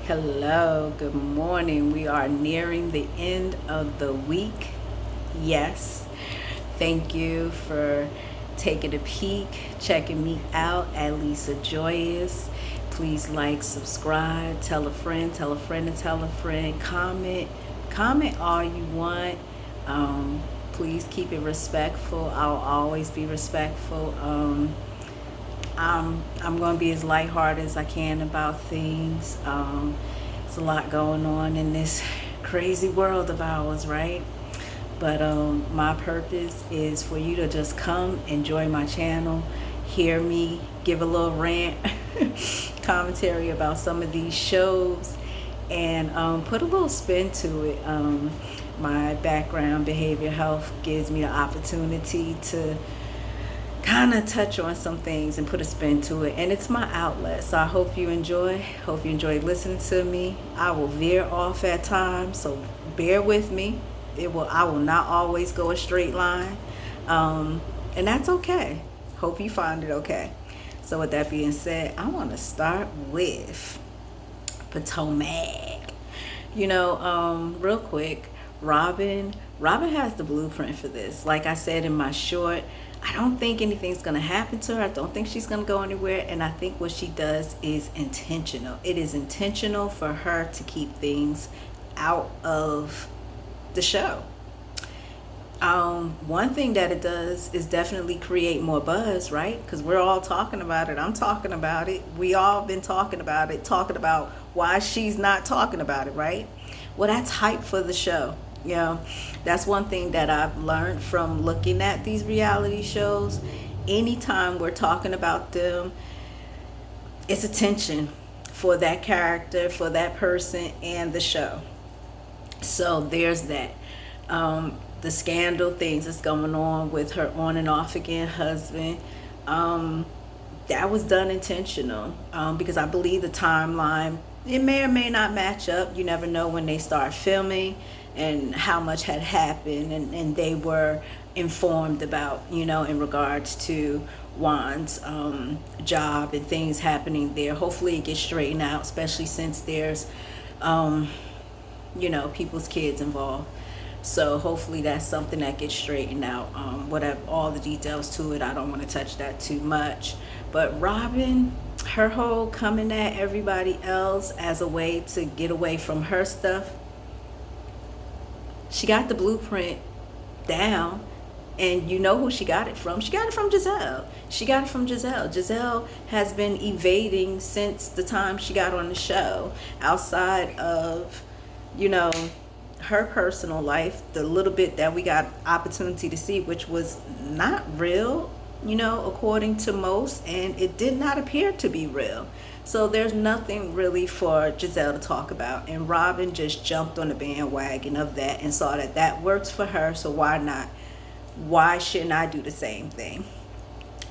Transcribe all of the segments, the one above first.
Hello, good morning. We are nearing the end of the week. Yes, thank you for taking a peek, checking me out at Lisa Joyous. Please like, subscribe, tell a friend, tell a friend, and tell a friend. Comment all you want. Please keep it respectful. I'll always be respectful. I'm going to be as lighthearted as I can about things. There's a lot going on in this crazy world of ours, right? But my purpose is for you to just come, enjoy my channel, hear me give a little rant, commentary about some of these shows, and put a little spin to it. My background, behavior health, gives me the opportunity to kind of touch on some things and put a spin to it, and it's my outlet. So I hope you enjoy listening to me. I will veer off at times, so bear with me. I will not always go a straight line, and that's okay. Hope you find it okay. So with that being said, I want to start with Potomac. Real quick, Robin has the blueprint for this. Like I said in my short, I don't think anything's going to happen to her. I don't think she's going to go anywhere. And I think what she does is intentional. It is intentional for her to keep things out of the show. One thing that it does is definitely create more buzz, right? Because we're all talking about it. I'm talking about it. We all been talking about it, talking about why she's not talking about it, right? Well, that's hype for the show. That's one thing that I've learned from looking at these reality shows. Anytime we're talking about them, it's attention for that character, for that person, and the show. So there's that. The scandal things that's going on with her on and off again husband. That was done intentional, because I believe the timeline, it may or may not match up. You never know when they start filming and how much had happened, and they were informed about, in regards to Juan's job and things happening there. Hopefully it gets straightened out, especially since there's people's kids involved. So hopefully that's something that gets straightened out. Whatever, all the details to it, I don't want to touch that too much. But Robin, her whole coming at everybody else as a way to get away from her stuff, she got the blueprint down. And you know who she got it from? She got it from Giselle. Giselle has been evading since the time she got on the show, outside of, her personal life, the little bit that we got opportunity to see, which was not real, according to most, and it did not appear to be real. So there's nothing really for Giselle to talk about. And Robin just jumped on the bandwagon of that and saw that that works for her, so why not? Why shouldn't I do the same thing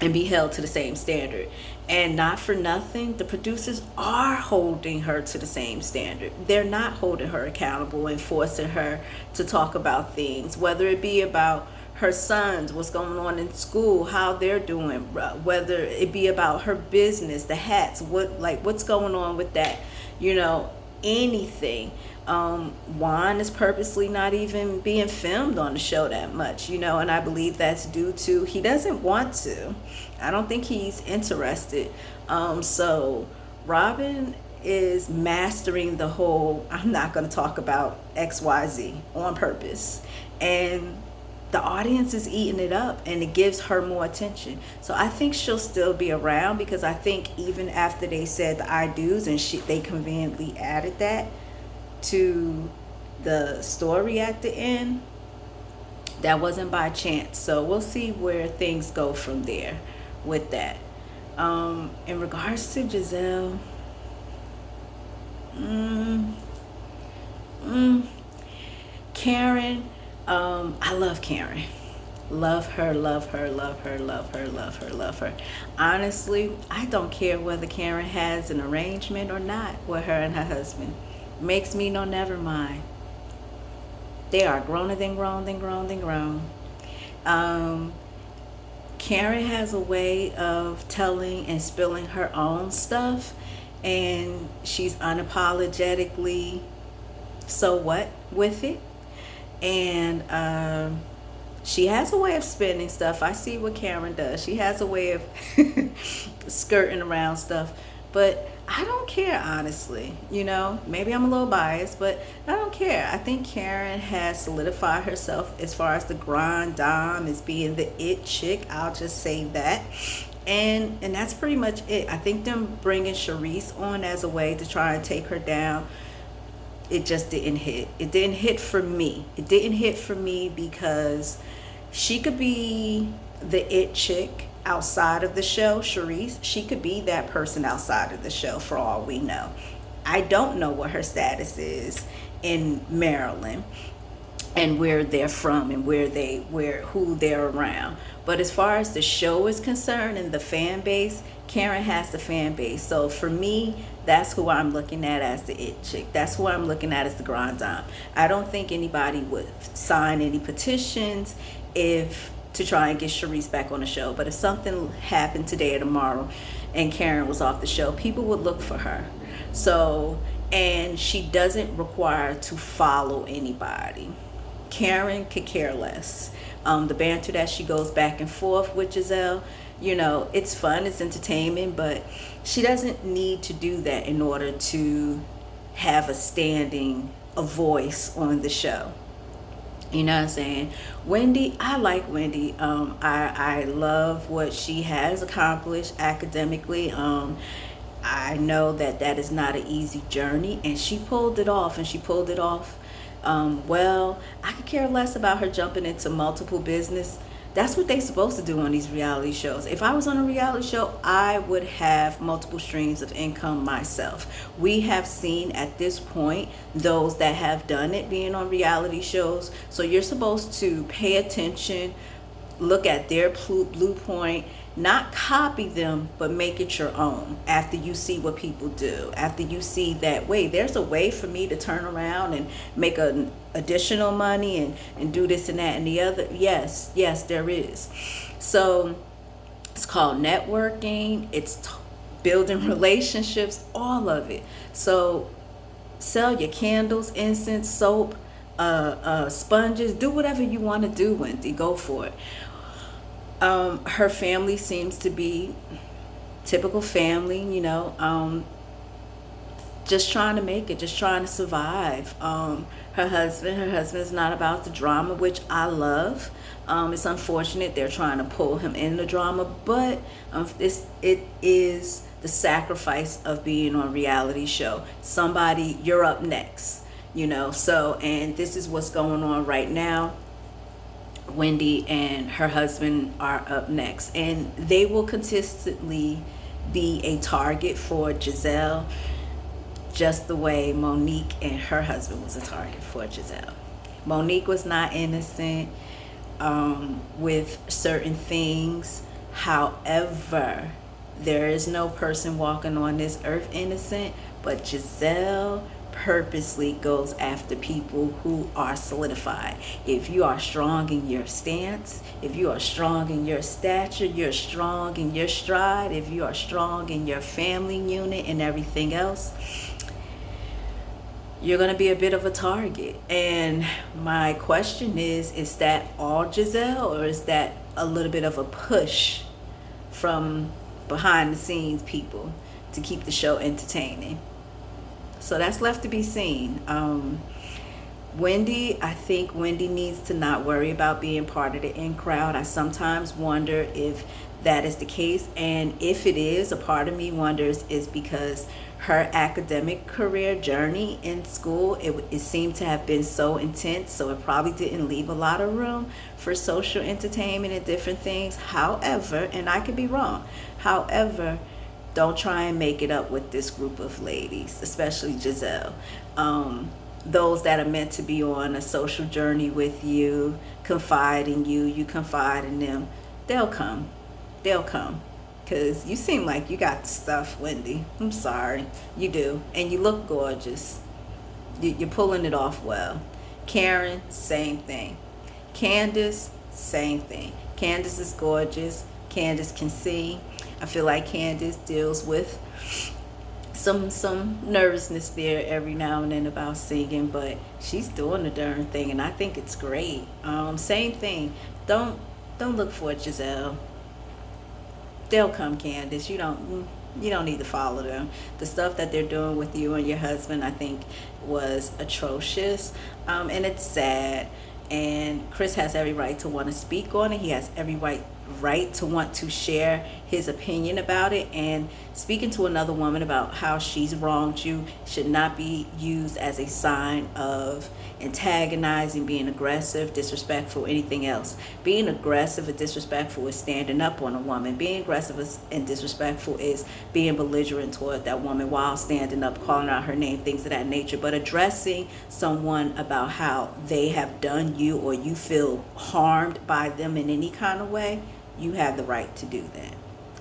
and be held to the same standard? And not for nothing, the producers are holding her to the same standard. They're not holding her accountable and forcing her to talk about things, whether it be about her sons, what's going on in school, how they're doing, whether it be about her business, the hats, what's going on with that, anything. Juan is purposely not even being filmed on the show that much, and I believe that's due to he doesn't want to. I don't think he's interested. So Robin is mastering the whole, I'm not going to talk about XYZ on purpose. And the audience is eating it up, and it gives her more attention. So I think she'll still be around, because I think even after they said the I do's and they conveniently added that to the story at the end, that wasn't by chance. So we'll see where things go from there with that. In regards to Giselle, Karen, I love Karen. Love her. Honestly, I don't care whether Karen has an arrangement or not with her and her husband. Makes me no never mind. They are growner than grown. Karen has a way of telling and spilling her own stuff, and she's unapologetically so what with it. And she has a way of spinning stuff. I see what Karen does. She has a way of skirting around stuff. But I don't care, honestly. Maybe I'm a little biased, but I don't care. I think Karen has solidified herself as far as the grand dame, as being the it chick. I'll just say that. And that's pretty much it. I think them bringing Charisse on as a way to try and take her down, it just didn't hit. It didn't hit for me. It didn't hit for me because she could be the it chick outside of the show, Charisse. She could be that person outside of the show for all we know. I don't know what her status is in Maryland and where they're from and who they're around. But as far as the show is concerned and the fan base, Karen has the fan base. So for me, that's who I'm looking at as the it chick. That's who I'm looking at as the grand dame. I don't think anybody would sign any petitions to try and get Charisse back on the show. But if something happened today or tomorrow and Karen was off the show, people would look for her. So, and she doesn't require to follow anybody. Karen could care less. The banter that she goes back and forth with Giselle, it's fun, it's entertainment, but she doesn't need to do that in order to have a voice on the show. You know what I'm saying? Wendy, I like Wendy. I love what she has accomplished academically. I know that is not an easy journey, and she pulled it off, well. I could care less about her jumping into multiple business. That's what they're supposed to do on these reality shows. If I was on a reality show, I would have multiple streams of income myself. We have seen at this point those that have done it being on reality shows. So you're supposed to pay attention, look at their blueprint, not copy them, but make it your own after you see what people do. After you see that, wait, there's a way for me to turn around and make an additional money and do this and that and the other. Yes, there is. So it's called networking. It's building relationships, all of it. So sell your candles, incense, soap, sponges, do whatever you want to do, Wendy. Go for it. Her family seems to be typical family, just trying to make it, just trying to survive. Her husband's not about the drama, which I love. It's unfortunate they're trying to pull him in the drama, but it is the sacrifice of being on a reality show. Somebody, you're up next, so, and this is what's going on right now. Wendy and her husband are up next, and they will consistently be a target for Giselle, just the way Monique and her husband was a target for Giselle. Monique was not innocent with certain things. However, there is no person walking on this earth innocent, but Giselle purposely goes after people who are solidified. If you are strong in your stance, if you are strong in your stature, you're strong in your stride, if you are strong in your family unit and everything else, you're going to be a bit of a target. And my question is that all Giselle, or is that a little bit of a push from behind the scenes people to keep the show entertaining? So that's left to be seen. Wendy, I think Wendy needs to not worry about being part of the in crowd. I sometimes wonder if that is the case. And if it is, a part of me wonders is because her academic career journey in school, it seemed to have been so intense. So it probably didn't leave a lot of room for social entertainment and different things. However, and I could be wrong, however, don't try and make it up with this group of ladies, especially Giselle. Those that are meant to be on a social journey with you, confide in you, you confide in them, they'll come. Because you seem like you got the stuff, Wendy. I'm sorry. You do. And you look gorgeous. You're pulling it off well. Karen, same thing. Candace, same thing. Candace is gorgeous. Candace can see. I feel like Candace deals with some nervousness there every now and then about singing, but she's doing the darn thing, and I think it's great. Same thing. Don't don't look for it, Giselle. They'll come, Candace. You don't need to follow them. The stuff that they're doing with you and your husband, I think, was atrocious, and it's sad. And Chris has every right to want to speak on it. He has every right to want to share his opinion about it. And speaking to another woman about how she's wronged you should not be used as a sign of antagonizing, being aggressive, disrespectful, anything else. Being aggressive or disrespectful is standing up on a woman. Being aggressive and disrespectful is being belligerent toward that woman while standing up, calling out her name, things of that nature. But addressing someone about how they have done you, or you feel harmed by them in any kind of way, you have the right to do that.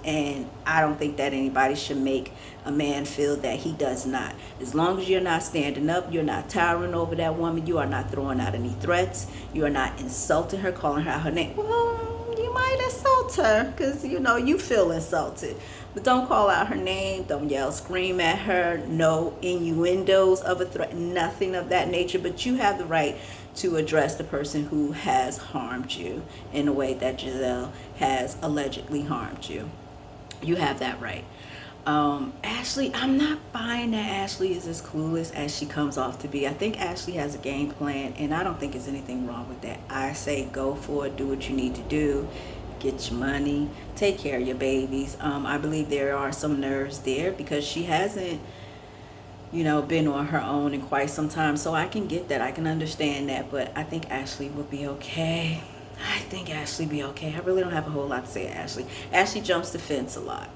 And I don't think that anybody should make a man feel that he does not. As long as you're not standing up, you're not towering over that woman, you are not throwing out any threats, you are not insulting her, calling her out her name. Well, you might insult her because, you feel insulted. But don't call out her name, don't yell, scream at her, no innuendos of a threat, nothing of that nature. But you have the right to address the person who has harmed you in a way that Giselle has allegedly harmed you. You have that right. Ashley, I'm not buying that Ashley is as clueless as she comes off to be. I think Ashley has a game plan, and I don't think there's anything wrong with that. I say go for it, do what you need to do, get your money, take care of your babies. I believe there are some nerves there because she hasn't, been on her own in quite some time. So I can get that. I can understand that. But I think Ashley will be okay. I think Ashley be okay. I really don't have a whole lot to say to Ashley. Ashley jumps the fence a lot.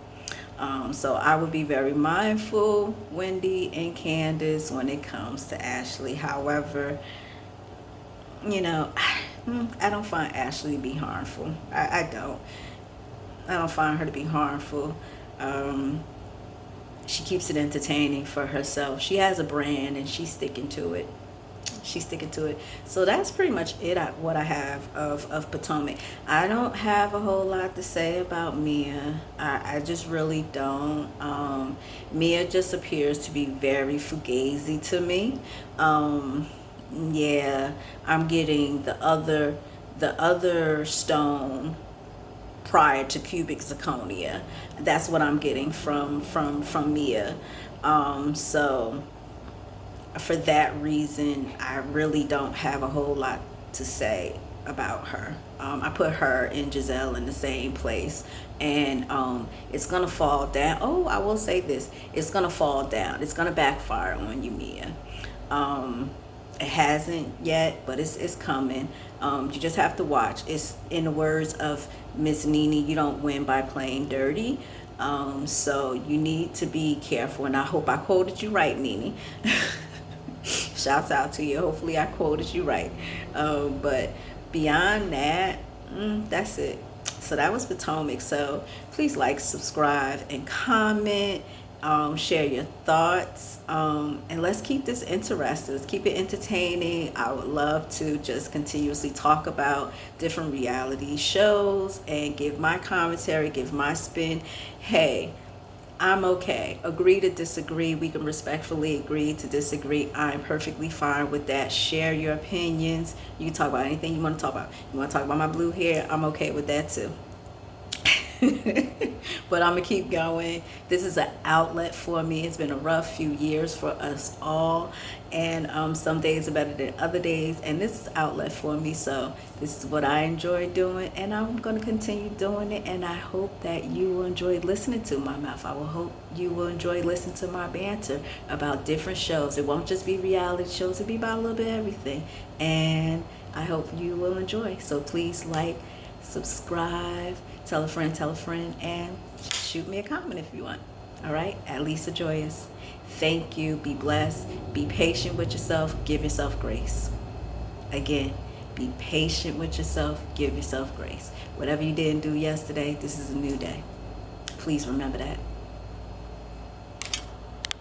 So I would be very mindful, Wendy and Candace, when it comes to Ashley. However, I don't find Ashley to be harmful. I don't. I don't find her to be harmful. She keeps it entertaining for herself. She has a brand and she's sticking to it. So that's pretty much it, what I have of Potomac. I don't have a whole lot to say about Mia. I just really don't. Mia just appears to be very Fugazi to me. Yeah, I'm getting the other stone prior to cubic zirconia. That's what I'm getting from Mia. So for that reason, I really don't have a whole lot to say about her. I put her and Giselle in the same place, and it's gonna fall down. Oh, I will say this: it's gonna fall down. It's gonna backfire on you, Mia. It hasn't yet, but it's coming. You just have to watch. It's in the words of Miss Nene, you don't win by playing dirty. So you need to be careful, and I hope I quoted you right, Nene. Shouts out to you. Hopefully I quoted you right. But beyond that, that's it. So that was Potomac. So please like, subscribe, and comment. Share your thoughts. And let's keep this interesting. Let's keep it entertaining. I would love to just continuously talk about different reality shows and give my commentary, give my spin. Hey, I'm okay. Agree to disagree. We can respectfully agree to disagree. I'm perfectly fine with that. Share your opinions. You can talk about anything you want to talk about. You want to talk about my blue hair? I'm okay with that too. But I'm gonna keep going. This is an outlet for me. It's been a rough few years for us all, and some days are better than other days, and this is an outlet for me. So this is what I enjoy doing, and I'm going to continue doing it, and I hope that you will enjoy listening to my mouth. I will hope you will enjoy listening to my banter about different shows. It won't just be reality shows. It'll be about a little bit of everything, and I hope you will enjoy. So please like, subscribe, tell a friend, and shoot me a comment if you want. All right, at Lisa Joyous. Thank you. Be blessed. Be patient with yourself. Give yourself grace. Again, be patient with yourself. Give yourself grace. Whatever you didn't do yesterday, this is a new day. Please remember that.